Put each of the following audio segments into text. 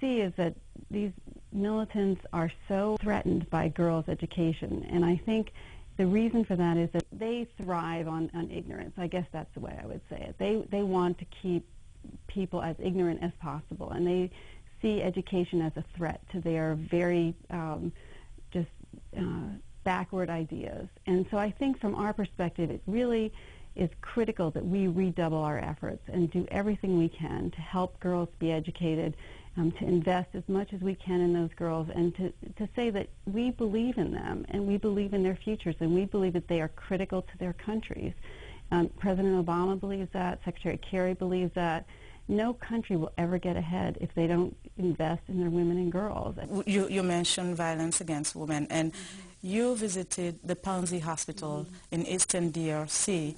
see is that these militants are so threatened by girls' education, and I think the reason for that is that they thrive on ignorance. I guess that's the way I would say it. They want to keep people as ignorant as possible, and they see education as a threat to their very backward ideas. And so I think from our perspective, it really is critical that we redouble our efforts and do everything we can to help girls be educated, to invest as much as we can in those girls, and to say that we believe in them and we believe in their futures and we believe that they are critical to their countries. President Obama believes that. Secretary Kerry believes that. No country will ever get ahead if they don't invest in their women and girls. You mentioned violence against women, and you visited the Pansy Hospital in Eastern DRC.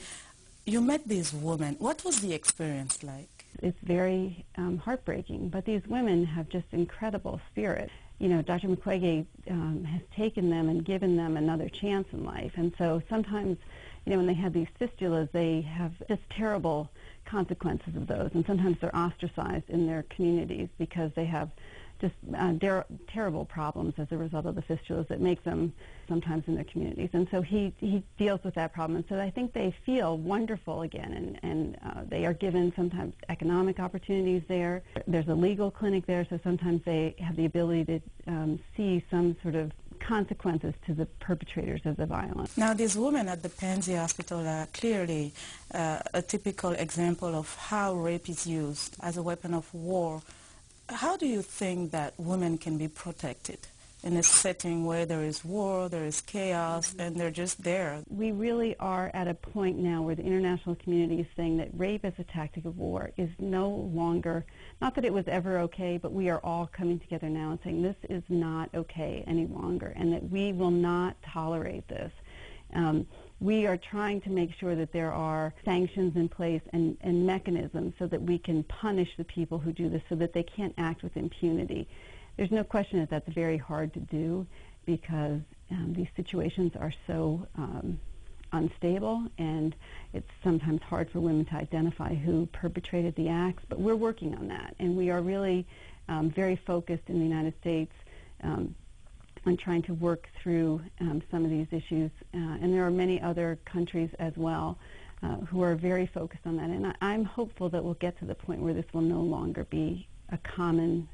You met these women. What was the experience like? It's very heartbreaking, but these women have just incredible spirit. You know, Dr. Mukwege has taken them and given them another chance in life, and so sometimes, you know, when they have these fistulas, they have just terrible consequences of those, and sometimes they're ostracized in their communities because they have just terrible problems as a result of the fistulas that make them sometimes in their communities. And so he deals with that problem. And so I think they feel wonderful again, and they are given sometimes economic opportunities there. There's a legal clinic there, so sometimes they have the ability to see some sort of consequences to the perpetrators of the violence. Now, these women at the Pansy Hospital are clearly a typical example of how rape is used as a weapon of war. How do you think that women can be protected in a setting where there is war, there is chaos, and they're just there? We really are at a point now where the international community is saying that rape as a tactic of war is no longer, not that it was ever okay, but we are all coming together now and saying this is not okay any longer, and that we will not tolerate this. We are trying to make sure that there are sanctions in place and mechanisms so that we can punish the people who do this so that they can't act with impunity. There's no question that that's very hard to do because these situations are so unstable, and it's sometimes hard for women to identify who perpetrated the acts, but we're working on that, and we are really very focused in the United States on trying to work through some of these issues, and there are many other countries as well who are very focused on that, and I'm hopeful that we'll get to the point where this will no longer be a common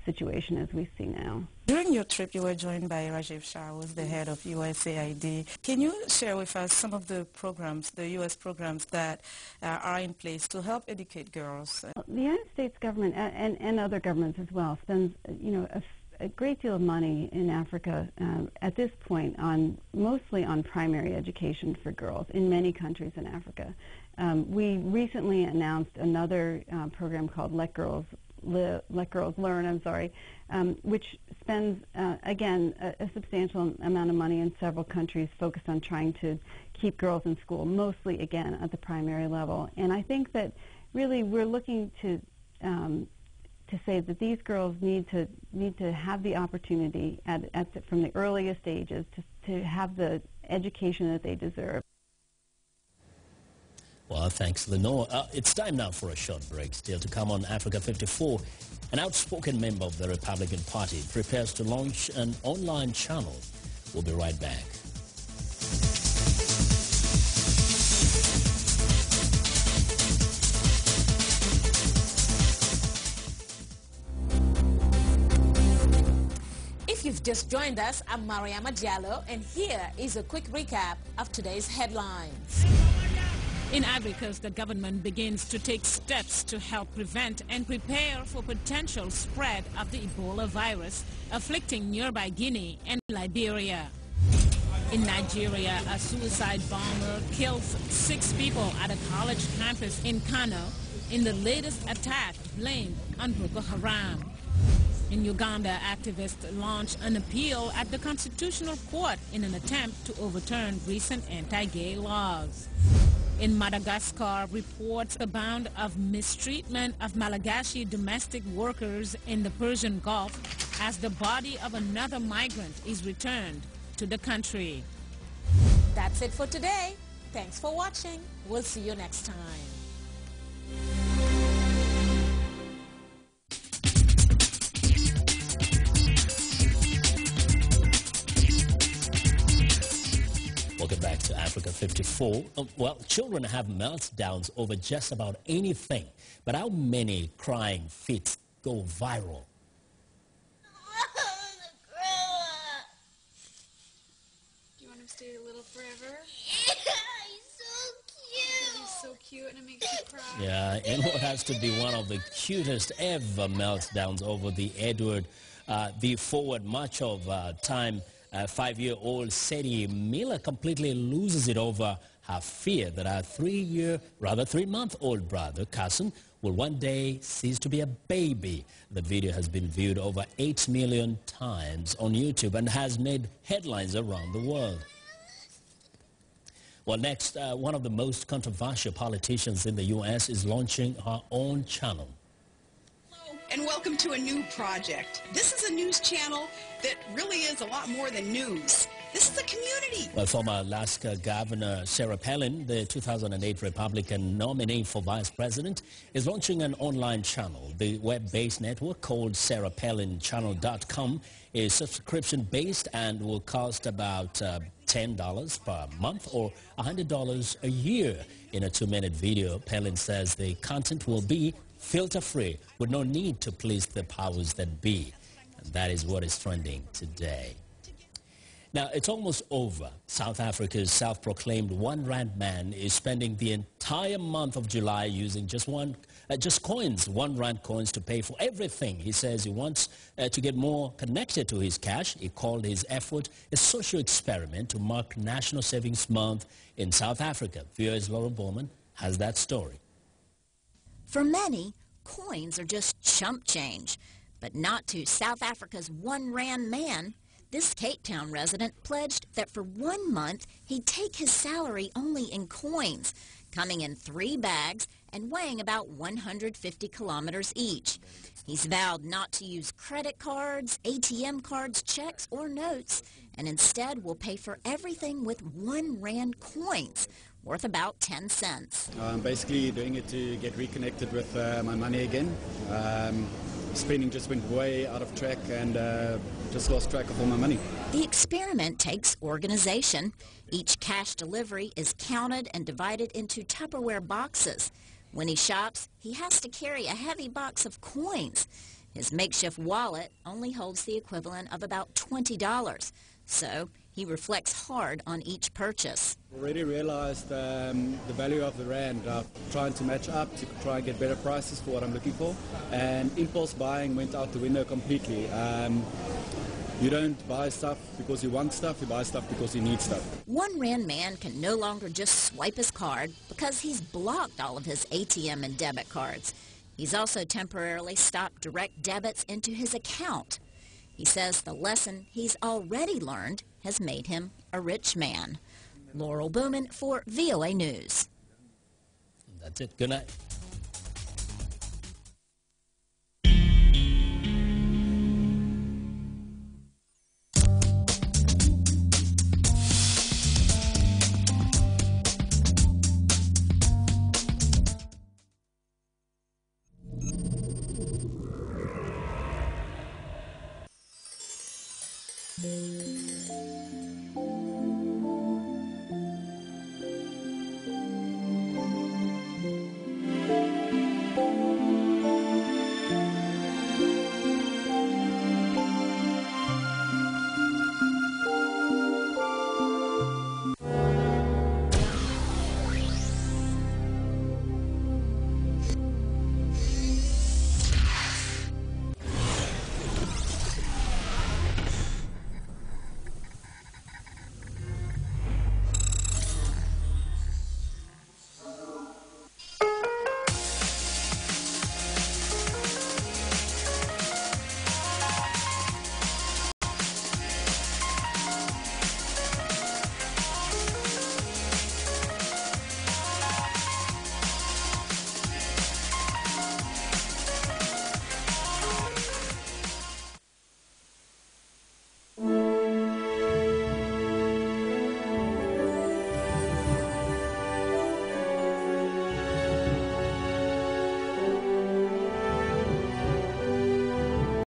situation as we see now. During your trip, you were joined by Rajiv Shah, who is the head of USAID. Can you share with us some of the programs, the U.S. programs that are in place to help educate girls? The United States government and other governments as well spends, you know, a great deal of money in Africa at this point mostly on primary education for girls in many countries in Africa. We recently announced another program called Let Girls Learn, which spends, again, a substantial amount of money in several countries focused on trying to keep girls in school, mostly, again, at the primary level. And I think that really we're looking to say that these girls need to have the opportunity from the earliest ages to have the education that they deserve. Well, thanks, Lenore. It's time now for a short break. Still to come on Africa 54, an outspoken member of the Republican Party prepares to launch an online channel. We'll be right back. If you've just joined us, I'm Mariama Diallo, and here is a quick recap of today's headlines. In Ivory Coast, the government begins to take steps to help prevent and prepare for potential spread of the Ebola virus afflicting nearby Guinea and Liberia. In Nigeria, a suicide bomber kills 6 people at a college campus in Kano in the latest attack blamed on Boko Haram. In Uganda, activists launched an appeal at the Constitutional Court in an attempt to overturn recent anti-gay laws. In Madagascar, reports abound of mistreatment of Malagasy domestic workers in the Persian Gulf as the body of another migrant is returned to the country. That's it for today. Thanks for watching. We'll see you next time. Africa 54. Well, children have meltdowns over just about anything. But how many crying fits go viral? Do you want him to stay a little forever? Yeah, he's so cute. He's so cute and it makes you cry. Yeah, and what has to be one of the cutest ever meltdowns over the Edward, the forward much of time 5-year-old Sadie Miller completely loses it over her fear that her 3-month-old brother, cousin, will one day cease to be a baby. The video has been viewed over 8 million times on YouTube and has made headlines around the world. Well, next, one of the most controversial politicians in the U.S. is launching her own channel. And welcome to a new project. This is a news channel that really is a lot more than news. This is a community. Well, former Alaska Governor Sarah Palin, the 2008 Republican nominee for vice president, is launching an online channel. The web-based network called SarahPalinChannel.com is subscription-based and will cost about $10 per month or $100 a year. In a 2-minute video, Palin says the content will be filter-free with no need to please the powers that be. And that is what is trending today. Now, it's almost over. South Africa's self-proclaimed one-rand man is spending the entire month of July using just coins, 1-rand coins to pay for everything. He says he wants to get more connected to his cash. He called his effort a social experiment to mark National Savings Month in South Africa. VOA's Laura Bowman has that story. For many, coins are just chump change, but not to South Africa's one-rand man. This Cape Town resident pledged that for 1 month he'd take his salary only in coins, coming in 3 bags and weighing about 150 kilometers each. He's vowed not to use credit cards, ATM cards, checks, or notes, and instead will pay for everything with 1 rand coins, worth about 10 cents. I'm basically doing it to get reconnected with my money again. Spending just went way out of track and just lost track of all my money. The experiment takes organization. Each cash delivery is counted and divided into Tupperware boxes. When he shops, he has to carry a heavy box of coins. His makeshift wallet only holds the equivalent of about $20. So he reflects hard on each purchase. Already realized the value of the rand, trying to match up to try and get better prices for what I'm looking for, and impulse buying went out the window completely. You don't buy stuff because you want stuff, you buy stuff because you need stuff. One rand man can no longer just swipe his card because he's blocked all of his ATM and debit cards. He's also temporarily stopped direct debits into his account. He says the lesson he's already learned has made him a rich man. Laurel Bowman for VOA News. That's it. Good night.